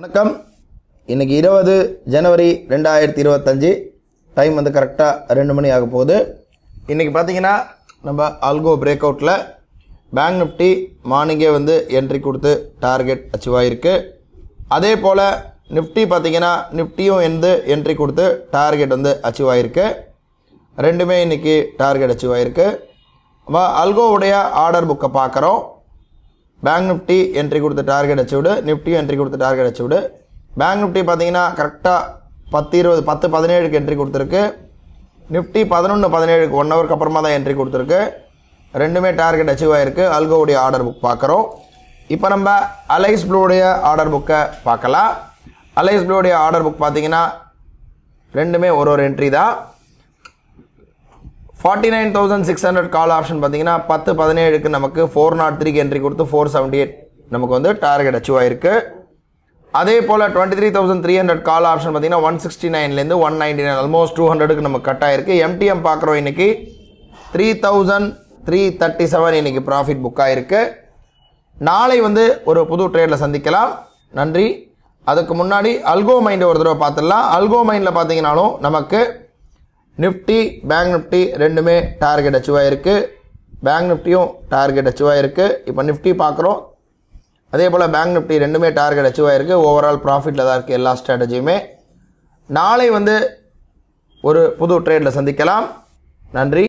வணக்கம். இன்னைக்கு 20 ஜனவரி 2025 டைம் வந்து கரெக்டாக 2 மணி ஆக போகுது. இன்றைக்கி பார்த்தீங்கன்னா நம்ம ஆல்கோ பிரேக் அவுட்டில் பேங்க் நிஃப்டி மார்னிங்கே வந்து என்ட்ரி கொடுத்து டார்கெட் அச்சீவ் ஆகிருக்கு. அதே போல் நிஃப்டி பார்த்தீங்கன்னா நிஃப்டியும் வந்து என்ட்ரி கொடுத்து டார்கெட் வந்து அச்சீவ் ஆகிருக்கு. ரெண்டுமே இன்றைக்கி டார்கெட் அச்சீவ் ஆகிருக்கு. நம்ம ஆல்கோவுடைய ஆர்டர் புக்கை பார்க்குறோம். பேங்க் நிஃப்டி என்ட்ரி கொடுத்து டார்கெட் அச்சீவ்டு, நிஃப்டியும் என்ட்ரி கொடுத்து டார்கெட் அச்சீவ்டு. பேங்க் நிஃப்டி பார்த்தீங்கன்னா கரெக்டாக 10:17 என்ட்ரி கொடுத்துருக்கு. நிஃப்டி 11:17 1 ஹவருக்கு அப்புறமா தான் என்ட்ரி கொடுத்துருக்கு. ரெண்டுமே டார்கெட் அச்சீவ் ஆகிருக்கு. ஆல்கோவுடைய ஆர்டர் புக் பார்க்குறோம். இப்போ நம்ம அலைஸ் ப்ளூடைய ஆர்டர் புக்கை பார்க்கலாம். அலைஸ் ப்ளூடைய ஆர்டர் புக் பார்த்தீங்கன்னா ரெண்டுமே ஒரு என்ட்ரி தான். 49,600 கால் ஆப்ஷன் பார்த்தீங்கன்னா 10:17 நமக்கு 403 என்ட்ரி கொடுத்து 478 நமக்கு வந்து டார்கெட் அச்சீவ் ஆகிருக்கு. அதே போல் 23,300 கால் ஆப்ஷன் பார்த்தீங்கன்னா 169லேருந்து 199 ஆல்மோஸ்ட் 200க்கு நமக்கு கட் ஆகிருக்கு. எம்டிஎம் பார்க்குறோம். இன்றைக்கி 3,337 இன்றைக்கி ப்ராஃபிட் புக் ஆகிருக்கு. நாளை வந்து ஒரு புது ட்ரேடில் சந்திக்கலாம். நன்றி. அதுக்கு முன்னாடி அல்கோ மைண்டை ஒரு தடவை பார்த்துடலாம். அல்கோ மைண்டில் பார்த்தீங்கன்னாலும் நமக்கு நிஃப்டி பேங்க் நிஃப்டி ரெண்டுமே டார்கெட் அச்சீவ் ஆகிருக்கு. பேங்க் நிஃப்டியும் டார்கெட் அச்சீவ் ஆகிருக்கு. இப்போ நிஃப்டி பார்க்குறோம். அதே போல் பேங்க் நிஃப்டி ரெண்டுமே டார்கெட் அச்சீவ் ஆகிருக்கு. ஓவரால் ப்ராஃபிட்டில் தான் இருக்குது எல்லா ஸ்ட்ராட்டஜியுமே. நாளை வந்து ஒரு புது ட்ரேடில் சந்திக்கலாம். நன்றி.